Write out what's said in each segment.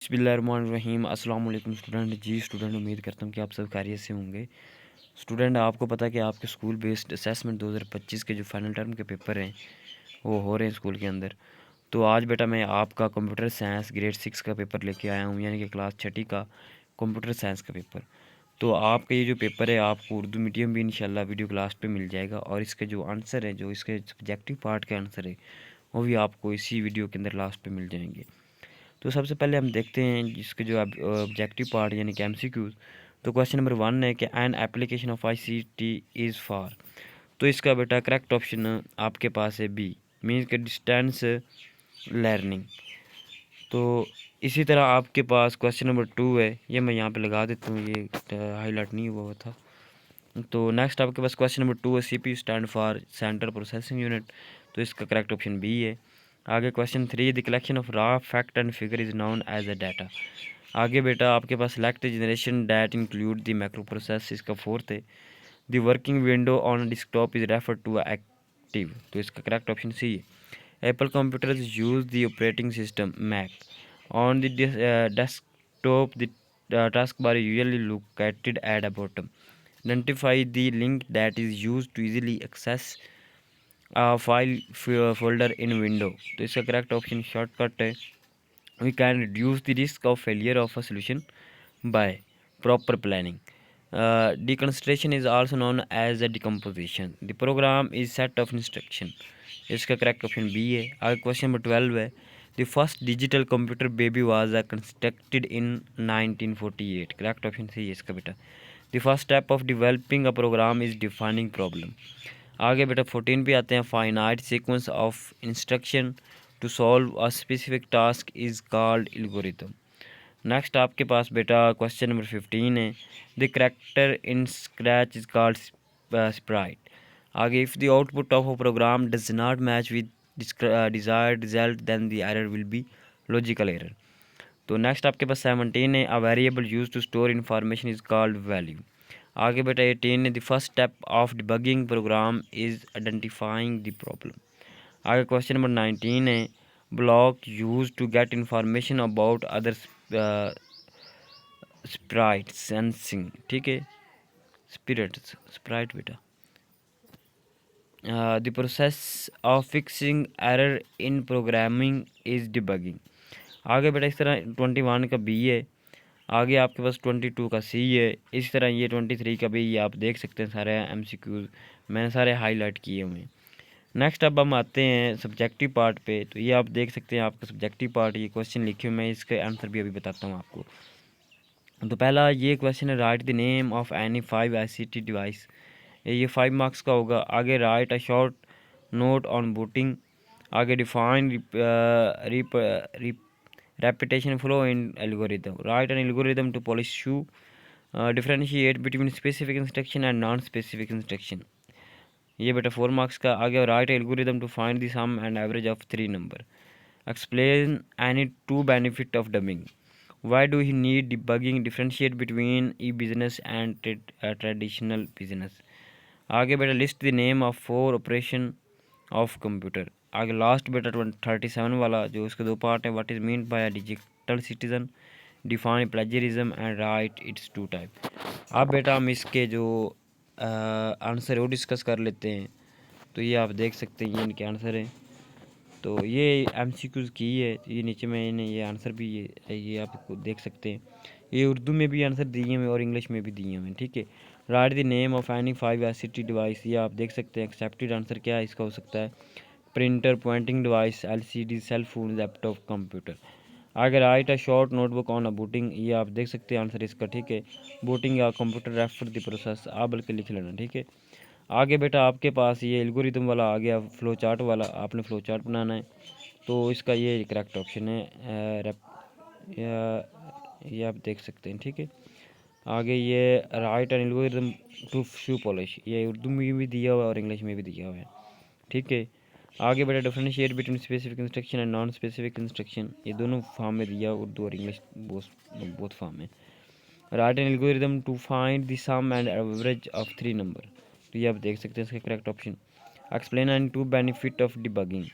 बिस्मिल्लाहिर्रहमानिर्रहीम। अस्सलाम वालेकुम स्टूडेंट, उम्मीद करता हूँ कि आप सब खैरियत से होंगे। स्टूडेंट, आपको पता है कि आपके स्कूल बेस्ड असेसमेंट 2025 के जो फाइनल टर्म के पेपर हैं वो हो रहे हैं स्कूल के अंदर। तो आज बेटा मैं आपका कंप्यूटर साइंस ग्रेड 6 का पेपर लेके आया हूँ, यानी कि क्लास छठी का कंप्यूटर साइंस का पेपर। तो आपका ये जो पेपर है आपको उर्दू मीडियम भी इंशाल्लाह वीडियो क्लास पे मिल जाएगा, और इसके जो आंसर हैं, जो इसके सब्जेक्टिव पार्ट के आंसर है, वो भी आपको इसी वीडियो के अंदर लास्ट पे मिल जाएंगे। तो सबसे पहले हम देखते हैं जिसके जो ऑब्जेक्टिव पार्ट यानी कि एमसीक्यूज। तो क्वेश्चन नंबर 1 है कि an application of ICT is for. तो इसका बेटा करेक्ट ऑप्शन आपके पास है बी, मीन्स के डिस्टेंस लर्निंग। तो इसी तरह आपके पास क्वेश्चन नंबर 2 है, ये मैं यहाँ पे लगा देता हूँ, ये हाईलाइट नहीं हुआ था। तो नेक्स्ट आपके पास क्वेश्चन नंबर 2 है CPU stand for central processing unit. तो इसका करेक्ट ऑप्शन बी है। आगे question 3, the collection of raw fact and figure is known as a data. आगे बेटा आपके पास select generation that include the micro process, इसका 4th है। The working window on desktop is refer to active. तो इसका करेक्ट ऑप्शन सी है। Apple computers use the operating system Mac. On the desktop the task bar is usually located at the bottom. Identify the link that is used to easily access a file folder in window। तो इसका correct option shortcut है। We can reduce the risk of failure of a solution by proper planning. Deconstruction is also known as a decomposition. The program is set of instruction। इसका correct option B है। आगे question number 12 है, the first digital computer baby was constructed in 1948। Correct option C है इसका बेटा। The first step of developing a program is defining problem. आगे बेटा 14 पे आते हैं, finite sequence of instruction to solve a specific task is called algorithm. Next आपके पास बेटा क्वेश्चन नंबर 15 है, the character in Scratch is called Sprite. आगे if the output of a program does not match with desired result then the error will be logical error. तो next आपके पास 17 है, a variable use to store information is called value. आगे बेटा 18 है, the first step of debugging program is identifying the problem. आगे question number 19 है, block use to get information about other sprite sensing. ठीक है, स्प्राइट बेटा। The process of fixing error in programming is debugging. आगे बेटा इस तरह 21 का बी है। आगे आपके पास 22 का सी है। इस तरह ये 23 का भी, ये आप देख सकते हैं सारे एमसीक्यूज मैंने सारे हाईलाइट किए हुए हैं। नेक्स्ट अब हम आते हैं सब्जेक्टिव पार्ट पे। तो ये आप देख सकते हैं आपका सब्जेक्टिव पार्ट, ये क्वेश्चन लिखे हुए, मैं इसके आंसर भी अभी बताता हूँ आपको। तो पहला ये क्वेश्चन है, write the name of any 5 ICT device. ये 5 मार्क्स का होगा। आगे write a short note on booting. आगे define repetition flow in algorithm. Write an algorithm to polish shoe. Differentiate between specific instruction and non specific instruction. ये बेटा 4 marks का। आगे write algorithm to find the sum and average of 3 number. Explain any two benefit of debugging. Why do he need debugging. Differentiate between E business and traditional business. आगे बेटा list the name of 4 operation of computer. आगे last बेटा 37 वाला, जो इसके 2 part है, what is mean by digital citizen, define plagiarism and write its 2 type. अब बेटा हम इसके जो आंसर है वो डिस्कस कर लेते हैं। तो ये आप देख सकते हैं, ये इनके आंसर हैं। तो ये एमसीक्यूज़ की है, ये नीचे में इन्हें ये आंसर भी ये आप देख सकते हैं। ये उर्दू में भी आंसर दिए हुए और इंग्लिश में भी दिए हुए हैं। ठीक है, write the name of any 5 ICT device. ये आप देख सकते हैं। एक्सेप्टेड आंसर क्या है इसका हो सकता है printer, pointing device, LCD, cell phone, laptop, computer. आगे write a short notebook on a booting. ये आप देख सकते हैं आंसर इसका। ठीक है, बूटिंग या कंप्यूटर रेफर द प्रोसेस, आप बल्कि लिख लेना। ठीक है, आगे बेटा आपके पास ये एल्गोरिथम वाला आ गया, फ्लो चार्ट वाला, आपने फ्लो चार्ट बनाना है। तो इसका ये करेक्ट ऑप्शन है ये आप देख सकते हैं। ठीक है, आगे ये write an algorithm to shoe polish, ये उर्दू में भी दिया हुआ है और इंग्लिश में भी दिया हुआ है। ठीक है, आगे बेटा differentiate between specific instruction and non specific instruction, ये दोनों फॉर्म में दिया, उर्दू और इंग्लिश बोथ फॉर्म में। Write an algorithm to find the sum and average of 3 number. तो ये आप देख सकते हैं इसका correct option. Explain and two benefit of debugging,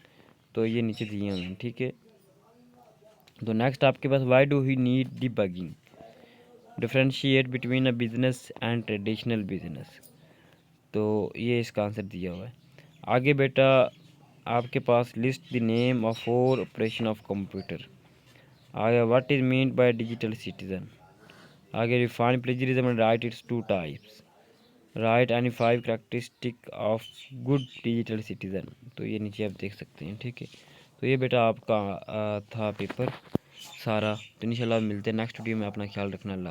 तो ये नीचे दिए हुए हैं। ठीक है, तो नेक्स्ट आपके पास why do he need debugging, differentiate between a business and traditional business. तो ये इसका आंसर दिया हुआ है। आगे बेटा आपके पास list the name of 4 operation of computer. आगे what is mean by digital citizen. आगे refine plagiarism and write its 2 types. राइट any 5 characteristic of good digital citizen. तो ये नीचे आप देख सकते हैं, ठीक है। तो ये बेटा आपका था पेपर सारा। तो इंशाल्लाह मिलते हैं नेक्स्ट वीडियो में। अपना ख्याल रखना। अल्लाह हाफ़िज़।